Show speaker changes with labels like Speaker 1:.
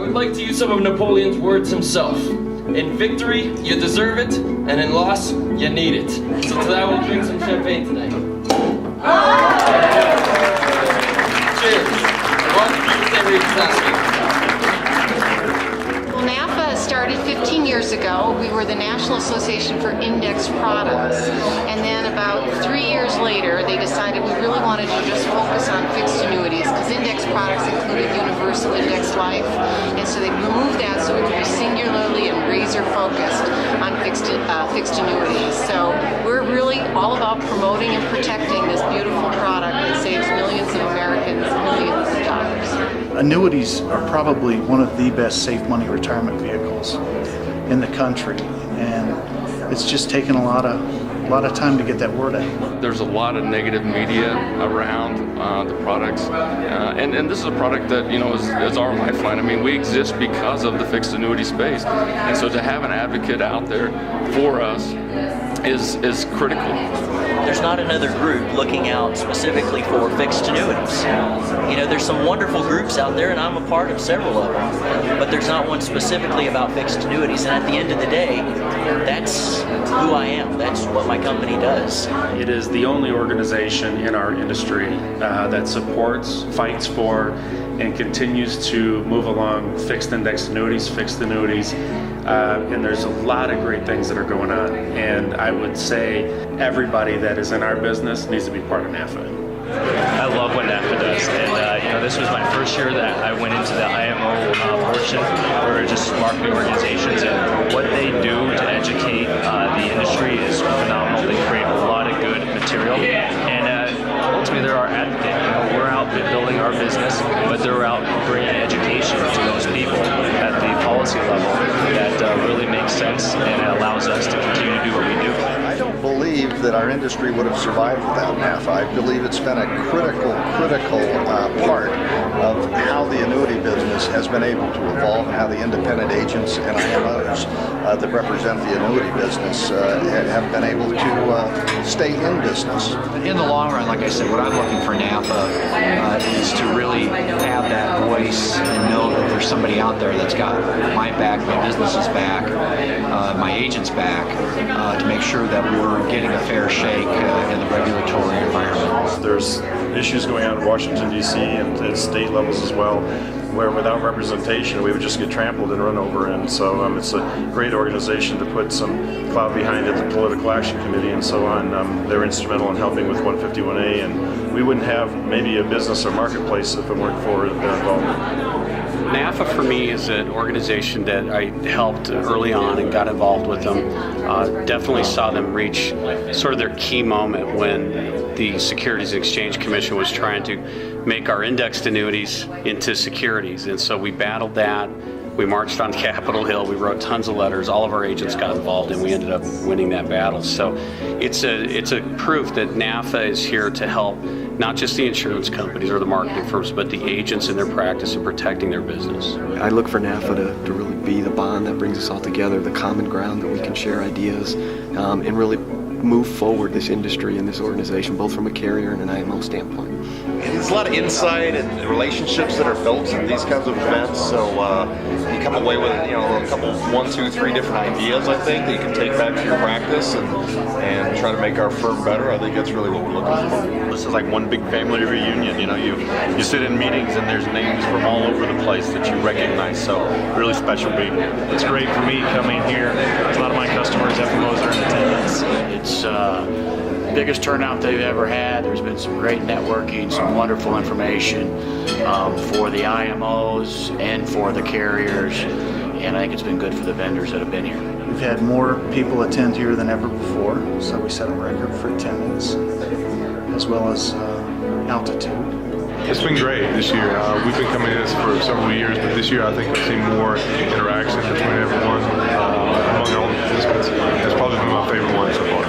Speaker 1: would like to use some of Napoleon's words himself. In victory, you deserve it, and in loss, you need it. So to that, we'll drink some champagne tonight. Cheers.
Speaker 2: Well, NAFA started 15 years ago. We were the National Association for Index Products. And then about 3 years later, they decided we really wanted to just focus on fixed annuities because index products included universal index life. And so they removed that so we could be singularly and razor focused on fixed annuities. So we're really all about promoting and protecting this beautiful product that saves millions of Americans millions of dollars.
Speaker 3: Annuities are probably one of the best safe money retirement vehicles in the country, and it's just taken a lot of time to get that word out.
Speaker 4: There's a lot of negative media around the products, and this is a product that is our lifeline. I mean, we exist because of the fixed annuity space, and so to have an advocate out there for us is critical.
Speaker 5: There's not another group looking out specifically for fixed annuities. There's some wonderful groups out there, and I'm a part of several of them, but there's not one specifically about fixed annuities. And at the end of the day, that's who I am. That's what my company does.
Speaker 6: It is the only organization in our industry that supports, fights for, and continues to move along fixed index annuities, and there's a lot of great things that are going on. And I would say everybody that is in our business needs to be part of NAFA.
Speaker 7: I love what NAFA does, and this was my first year that I went into the IMO portion, where just marketing organizations, and what they do to educate the industry is phenomenal. They create a lot of good material, and ultimately they're our advocate. We're out building our business, but they're out bringing education to those people at the policy level that really makes sense, and it allows us to continue to do what we do.
Speaker 8: I don't believe that our industry would have survived without NAFA. I believe it's been a critical part of how the annuity business has been able to evolve and how the independent agents and IMOs that represent the annuity business have been able to stay in business.
Speaker 9: In the long run, like I said, what I'm looking for NAFA is to really have that voice and know that there's somebody out there that's got my back, my business's back, my agent's back, to make sure that we're getting a fair shake in the regulatory environment.
Speaker 6: There's issues going on in Washington, D.C. and at state levels as well, where without representation we would just get trampled and run over. And so it's a great organization to put some clout behind it, the Political Action Committee and so on. They're instrumental in helping with 151A, and we wouldn't have maybe a business or marketplace if it weren't for their involvement.
Speaker 10: NAFA for me is an organization that I helped early on and got involved with them. Definitely saw them reach sort of their key moment when the Securities and Exchange Commission was trying to make our indexed annuities into securities. And so we battled that. We marched on Capitol Hill. We wrote tons of letters. All of our agents got involved, and we ended up winning that battle. So it's a proof that NAFA is here to help not just the insurance companies or the marketing firms, but the agents in their practice of protecting their business.
Speaker 11: I look for NAFA to really be the bond that brings us all together, the common ground that we can share ideas, and really move forward this industry and this organization, both from a carrier and an IMO standpoint.
Speaker 12: And there's a lot of insight and relationships that are built in these kinds of events, so you come away with a couple, 1, 2, 3 different ideas, I think, that you can take back to your practice and try to make our firm better. I think that's really what we're looking for.
Speaker 13: This is like one big family reunion. You sit in meetings and there's names from all over the place that you recognize, so really special week.
Speaker 7: It's great for me coming here. A lot of my customers, FMOs, are in attendance.
Speaker 9: It's biggest turnout they've ever had. There's been some great networking, some wonderful information for the IMOs and for the carriers, and I think it's been good for the vendors that have been here.
Speaker 3: We've had more people attend here than ever before, so we set a record for attendance as well as altitude.
Speaker 14: It's been great this year. We've been coming to this for several years, but this year I think we've seen more interaction between everyone among all the participants. It's probably been my favorite one so far.